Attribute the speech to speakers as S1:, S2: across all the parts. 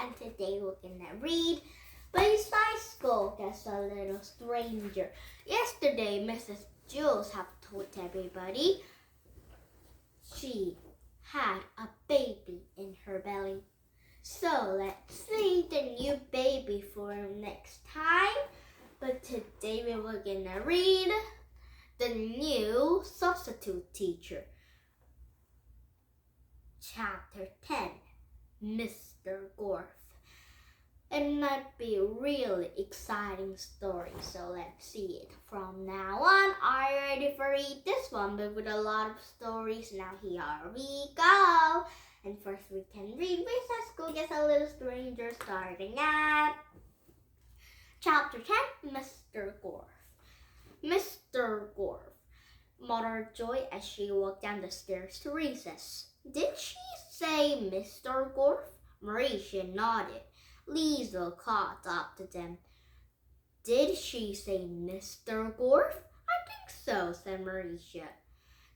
S1: and today we're gonna read Wayside School, Just a Little Stranger. Yesterday, Mrs. Jules have told everybody she had a baby in her belly. So let's see the new baby for next time. But today we were gonna read the new substitute teacher. Chapter 10, Mr. Gorf. It might be a really exciting story, so let's see it from now on. Are you ready for read this one, but with a lot of stories? Now here we go. And first we can read Wayside School, Just a Little Stranger, starting at Chapter 10, Mr. Gorf. Mr. Gorf muttered Joy as she walked down the stairs to recess. Did she say Mr. Gorf? Marisha nodded. Liesl caught up to them. Did she say Mr. Gorf? I think so, said Marisha.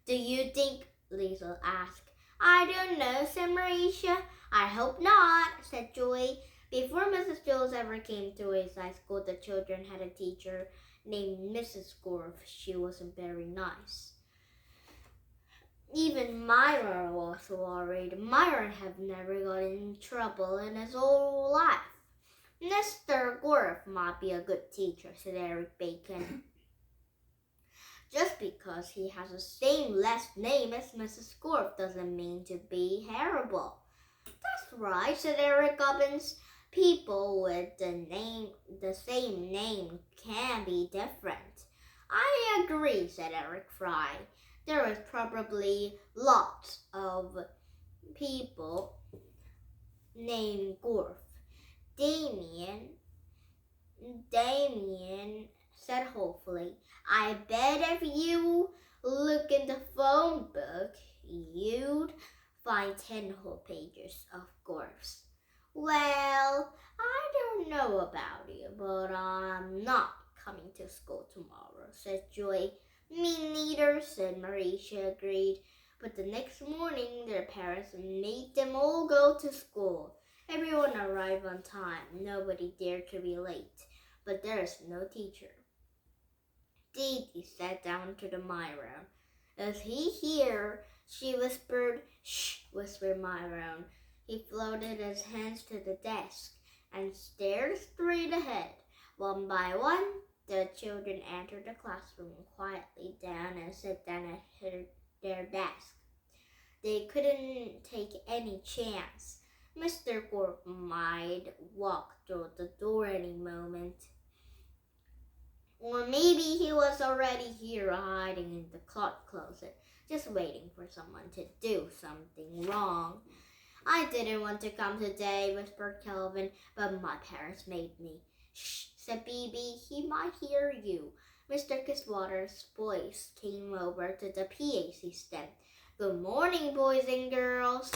S1: Do you think? Liesl asked. I don't know, said Marisha. I hope not, said Joy. Before Mrs. Jules ever came to Wayside School, the children had a teacher named Mrs. Gorf. She wasn't very nice. Even Myron was worried. Myron had never gotten in trouble in his whole life. Mr. Gorf might be a good teacher, said Eric Bacon. Just because he has the same last name as Mrs. Gorf doesn't mean to be terrible. That's right, said Eric Gubbins. People with the same name can be different. I agree, said Eric Fry. There is probably lots of people named Gorf. Damien said hopefully, I bet if you look in the phone book, you'd find 10 whole pages of Gorfs. Well, I don't know about you, but I'm not coming to school tomorrow, said Joy. Me neither, said Marisha, agreed. But the next morning, their parents made them all go to school. Everyone arrived on time. Nobody dared to be late, but there is no teacher. Dee Dee sat down to the Myron. Is he here? She whispered. Shh, whispered Myron. He floated his hands to the desk and stared straight ahead. One by one, the children entered the classroom quietly down and sat down at their desk. They couldn't take any chance. Mr. Gorf might walk through the door any moment. Or maybe he was already here hiding in the clock closet, just waiting for someone to do something wrong. I didn't want to come today, whispered Kelvin, but my parents made me. Shh, said Bibi, he might hear you. Mr. Kisswater's voice came over to the PA system. Good morning, boys and girls.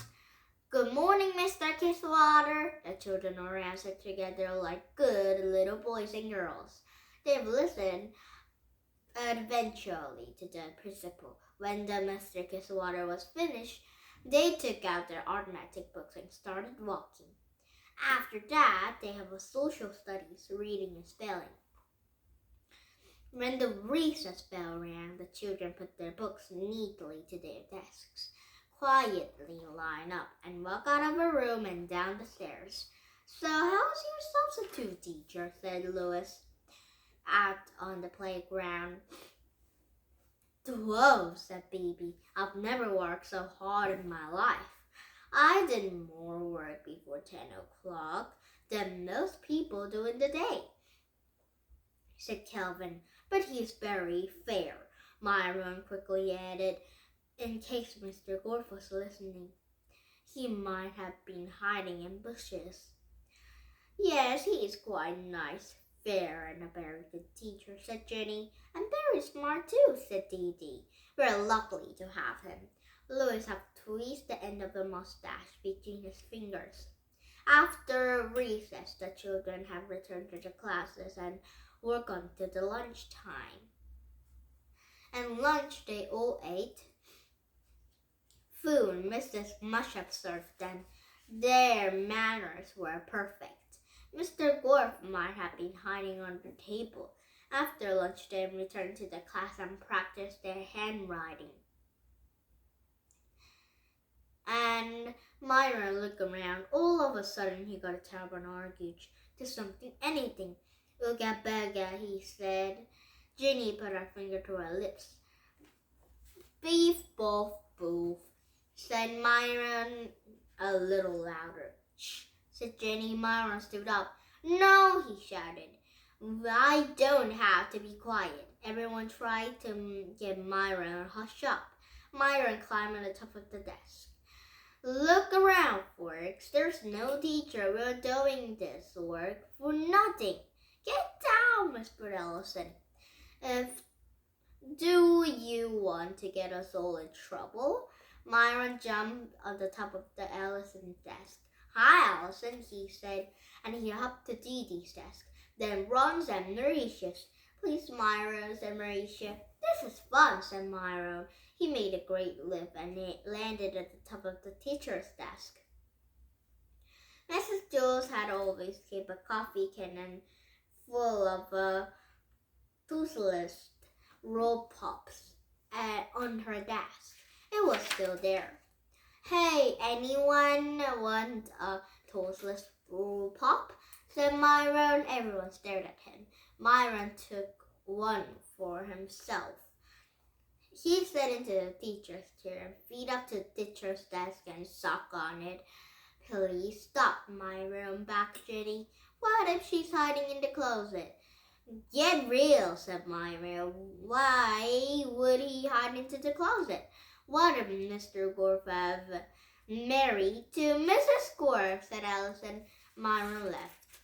S1: Good morning, Mr. Kisswater. The children all answered together like good little boys and girls. They've listened eventually to the principal. When the Mr. Kisswater was finished, they took out their arithmetic books and started walking. After that, they have a social studies, reading and spelling. When the recess bell rang, the children put their books neatly to their desks, quietly line up, and walk out of a room and down the stairs. So how's your substitute teacher? Said Louis out on the playground. Whoa, said Baby. I've never worked so hard in my life. I did more work before 10 o'clock than most people do in the day, said Kelvin. But he's very fair, Myron quickly added, in case Mr. Gorf was listening. He might have been hiding in bushes. Yes, he is quite nice, fair, and a very good teacher, said Jenny. And very smart too, said Dee Dee. We're lucky to have him. Louis had tweezed the end of the mustache between his fingers. After recess, the children had returned to the classes and were gone to the lunchtime. And lunch they all ate food Mrs. Mushap served them. Their manners were perfect. Mr. Gorf might have been hiding under the table. After lunch, they returned to the class and practiced their handwriting. And Myron looked around. All of a sudden, he got a terrible argument to something, anything. "We'll get better," he said. Ginny put her finger to her lips. "Beef, boff, boof," said Myron a little louder. "Shh," said Ginny. Myron stood up. "No," he shouted. "I don't have to be quiet." Everyone tried to get Myron to hush up. Myron climbed on the top of the desk. "Look around, Forks. There's no teacher. We're doing this work for nothing." "Get down," whispered Allison. "Do you want to get us all in trouble?" Myron jumped on the top of the Allison's desk. "Hi, Allison," he said, and he hopped to Dee Dee's desk. Then Ron's and Mauritius. "Please, Myron," said Mauritia. "This is fun," said Myron. He made a great leap and it landed at the top of the teacher's desk. Mrs. Jules had always kept a coffee can full of toothless roll pops on her desk. It was still there. "Hey, anyone want a toothless roll pop?" said Myron. Everyone stared at him. Myron took one for himself. He sat into the teacher's chair, feet up to the teacher's desk and sucked on it. "Please stop," Myron backed Ginny. "What if she's hiding in the closet?" "Get real," said Myron. "Why would he hide into the closet? What if Mr. Gorf have married to Mrs. Gorf?" said Allison. Myron left.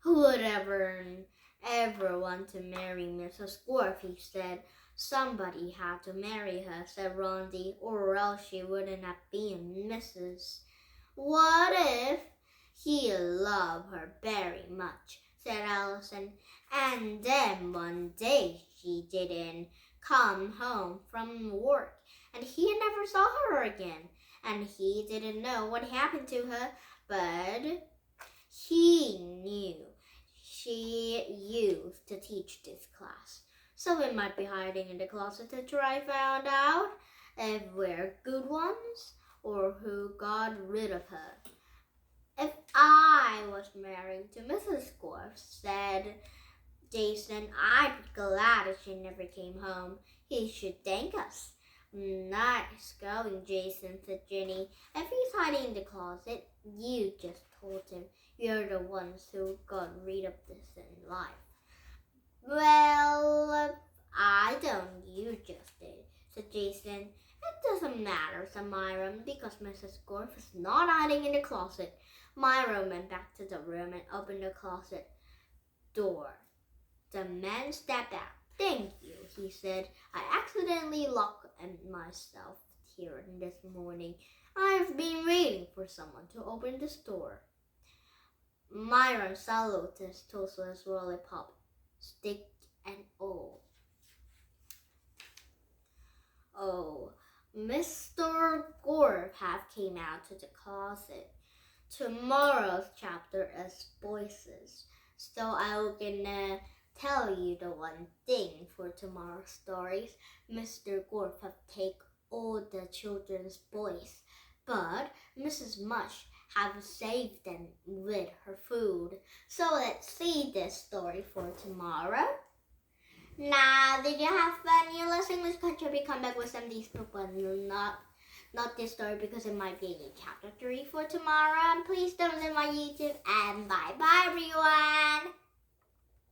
S1: "Who would ever want to marry Mrs. Gorf?" he said. "Somebody had to marry her," said Rondi, "or else she wouldn't have been Mrs. "What if he loved her very much?" said Allison. "And then one day she didn't come home from work, and he never saw her again, and he didn't know what happened to her, but he knew she used to teach this class. So we might be hiding in the closet to try find out if we're good ones or who got rid of her." "If I was married to Mrs. Gorf," said Jason, "I'd be glad if she never came home. He should thank us." "Nice going, Jason," said Ginny. "If he's hiding in the closet, you just told him. You're the ones who got rid of this in life." "Well, I don't. You just did," said Jason. "It doesn't matter," said Myron, "because Mrs. Gorf is not hiding in the closet." Myron went back to the room and opened the closet door. The man stepped out. "Thank you," he said. "I accidentally locked myself here this morning. I've been waiting for someone to open this door." Myron saluted his toothless lollipop, stick and all. Oh, Mr. Gorf have came out to the closet. Tomorrow's chapter is voices, so I'm gonna tell you the one thing for tomorrow's stories. Mr. Gorf have take all the children's voice, but Mrs. Mush have saved them with her food. So let's see this story for tomorrow. Now, did you have fun? You listen to Country come back with some of these people, not this story because it might be in chapter 3 for tomorrow. And please don't leave my YouTube. And bye bye, everyone.